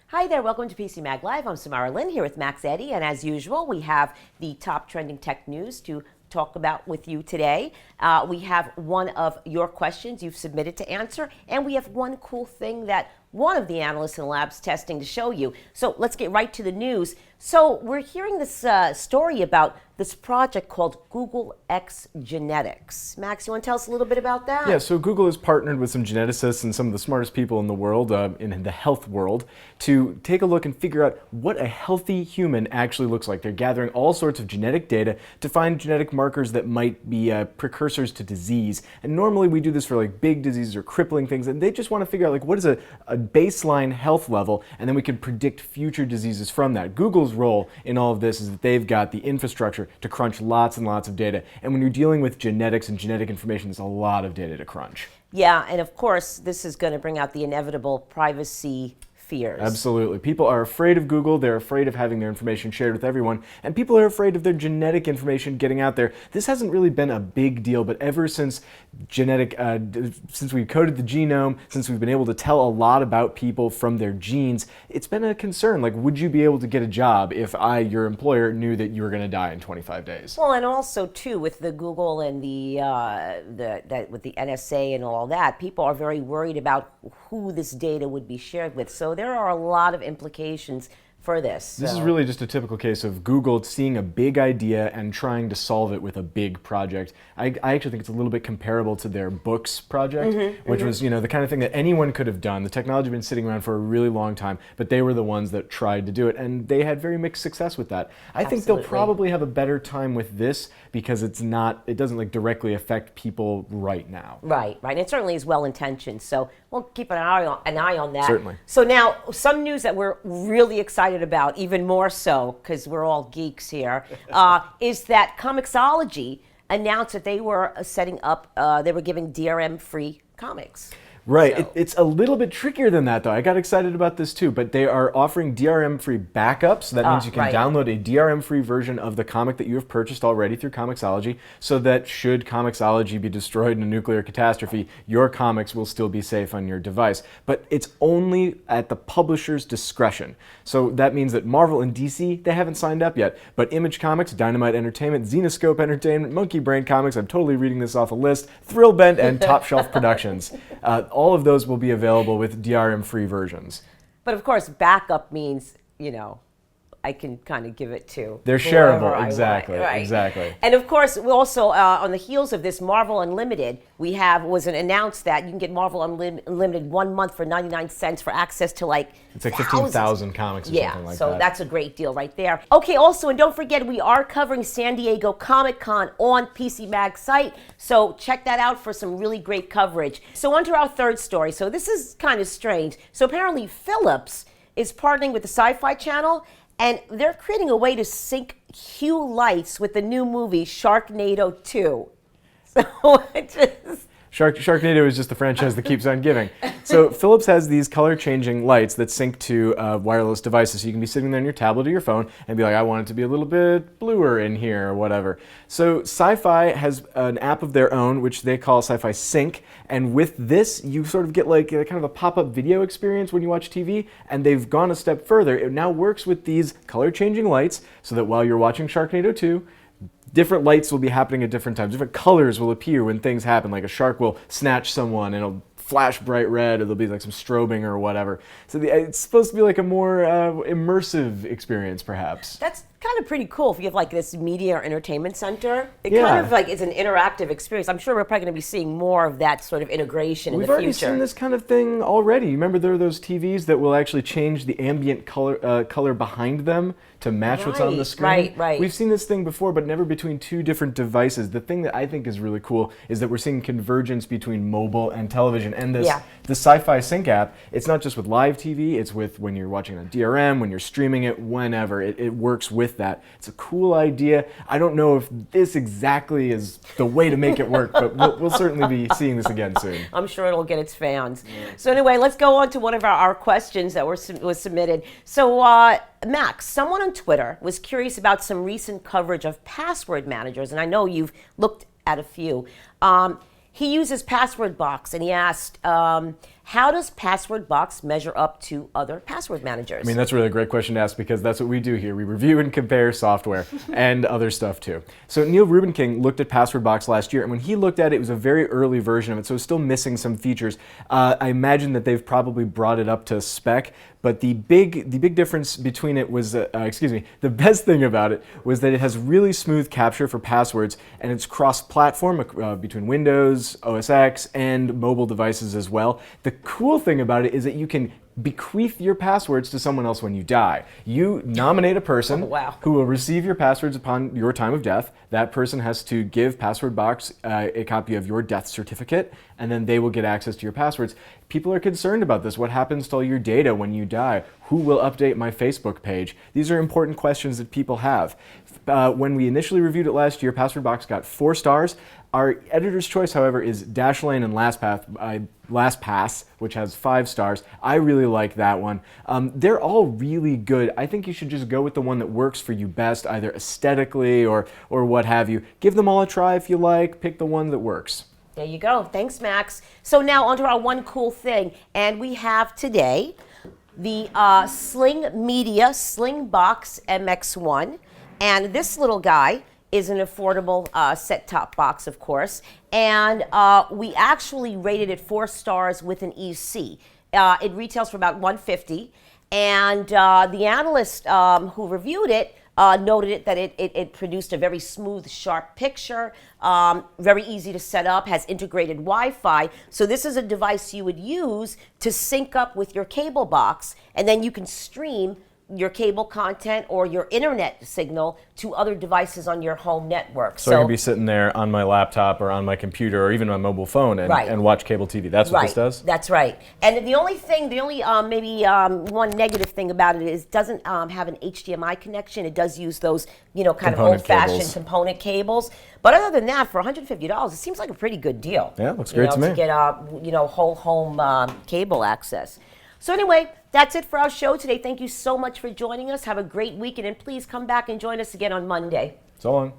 Hi there, welcome to PCMag Live. I'm Samara Lynn here with Max Eddy, and as usual, we have the top trending tech news to talk about with you today. We have one of your questions you've submitted to answer, and we have one cool thing that one of the analysts in the lab's testing to show you. So let's get right to the news. So we're hearing this story about this project called Google X Genetics. Max, you want to tell us a little bit about that? Yeah, so Google has partnered with some geneticists and some of the smartest people in the world, in the health world, to take a look and figure out what a healthy human actually looks like. They're gathering all sorts of genetic data to find genetic markers that might be precursors to disease. And normally we do this for like big diseases or crippling things, and they just want to figure out like what is a baseline health level, and then we can predict future diseases from that. Google's role in all of this is that they've got the infrastructure to crunch lots and lots of data. And when you're dealing with genetics and genetic information, there's a lot of data to crunch. Yeah, and of course, this is going to bring out the inevitable privacy fears. Absolutely. People are afraid of Google. They're afraid of having their information shared with everyone. And people are afraid of their genetic information getting out there. This hasn't really been a big deal, but ever since since we've coded the genome, since we've been able to tell a lot about people from their genes, it's been a concern. Like, would you be able to get a job if your employer, knew that you were going to die in 25 days? Well, and also too, with the Google and with the NSA and all that, people are very worried about who this data would be shared with. So there are a lot of implications for this. This is really just a typical case of Google seeing a big idea and trying to solve it with a big project. I actually think it's a little bit comparable to their books project, which was, the kind of thing that anyone could have done. The technology had been sitting around for a really long time, but they were the ones that tried to do it, and they had very mixed success with that. I think they'll probably have a better time with this because it doesn't like directly affect people right now. Right. And it certainly is well-intentioned, so we'll keep an eye on that. Certainly. So now, some news that we're really excited about, even more so because we're all geeks here, is that Comixology announced that they were setting up, they were giving DRM-free comics. Right. So. It's a little bit trickier than that, though. I got excited about this, too. But they are offering DRM-free backups. So that means you can download a DRM-free version of the comic that you have purchased already through Comixology, so that should Comixology be destroyed in a nuclear catastrophe, your comics will still be safe on your device. But it's only at the publisher's discretion. So that means that Marvel and DC, they haven't signed up yet. But Image Comics, Dynamite Entertainment, Zenescope Entertainment, Monkey Brain Comics, I'm totally reading this off a list, Thrillbent, and Top Shelf Productions. All of those will be available with DRM-free versions. But of course, backup means, I can kind of give it to. They're shareable, exactly, right? Exactly. And of course, we also, on the heels of this, Marvel Unlimited, was announced that you can get Marvel Unlimited 1 month for 99 cents for access to it's like 15,000 comics or something like that. Yeah, so that's a great deal right there. Okay, also, and don't forget, we are covering San Diego Comic-Con on PCMag site, so check that out for some really great coverage. So on to our third story. So this is kind of strange. So apparently Philips is partnering with the Sci-Fi Channel, and they're creating a way to sync hue lights with the new movie Sharknado 2. So it just... Sharknado is just the franchise that keeps on giving. So Philips has these color-changing lights that sync to wireless devices. So you can be sitting there on your tablet or your phone and be like, I want it to be a little bit bluer in here or whatever. So Sci-Fi has an app of their own, which they call Sci-Fi Sync. And with this, you sort of get like a kind of a pop-up video experience when you watch TV. And they've gone a step further. It now works with these color-changing lights so that while you're watching Sharknado 2, different lights will be happening at different times. Different colors will appear when things happen. Like a shark will snatch someone and it'll flash bright red, or there'll be like some strobing or whatever. So it's supposed to be like a more immersive experience, perhaps. That's kind of pretty cool if you have like this media or entertainment center. It kind of like is an interactive experience. I'm sure we're probably going to be seeing more of that sort of integration in the future. We've already seen this kind of thing already. Remember there are those TVs that will actually change the ambient color behind them to match what's on the screen? Right. We've seen this thing before, but never between two different devices. The thing that I think is really cool is that we're seeing convergence between mobile and television. And the Sci-Fi Sync app, it's not just with live TV, it's with when you're watching on DRM, when you're streaming it, whenever. It works with that. It's a cool idea. I don't know if this exactly is the way to make it work, but we'll certainly be seeing this again soon. I'm sure it'll get its fans. So anyway, let's go on to one of our questions that was submitted. So Max, someone on Twitter was curious about some recent coverage of password managers, and I know you've looked at a few. He uses Password Box, and he asked, how does Password Box measure up to other password managers? I mean, that's really a great question to ask because that's what we do here. We review and compare software and other stuff too. So Neil Rubenking looked at Password Box last year, and when he looked at it, it was a very early version of it, so it's still missing some features. I imagine that they've probably brought it up to spec, but the big difference between it was, the best thing about it was that it has really smooth capture for passwords, and it's cross-platform between Windows, OS X, and mobile devices as well. The cool thing about it is that you can bequeath your passwords to someone else when you die. You nominate a person who will receive your passwords upon your time of death. That person has to give Password Box a copy of your death certificate, and then they will get access to your passwords. People are concerned about this. What happens to all your data when you die? Who will update my Facebook page? These are important questions that people have. When we initially reviewed it last year, Password Box got 4 stars. Our editor's choice, however, is Dashlane and LastPass, which has 5 stars. I really like that one. They're all really good. I think you should just go with the one that works for you best, either aesthetically or what have you. Give them all a try if you like. Pick the one that works. There you go. Thanks, Max. So now onto our one cool thing. And we have today the Sling Media Slingbox MX1. And this little guy is an affordable set-top box, of course. And we actually rated it 4 stars with an EC. It retails for about $150. And the analyst who reviewed it noted that it produced a very smooth, sharp picture, very easy to set up, has integrated Wi-Fi. So this is a device you would use to sync up with your cable box, and then you can stream your cable content or your internet signal to other devices on your home network. So I can be sitting there on my laptop or on my computer or even my mobile phone and watch cable TV. That's what this does? That's right. And the only maybe one negative thing about it is it doesn't have an HDMI connection. It does use those, kind of old-fashioned component cables. But other than that, for $150, it seems like a pretty good deal. Yeah, looks great to me. To get whole home cable access. So anyway, that's it for our show today. Thank you so much for joining us. Have a great weekend, and please come back and join us again on Monday. So long.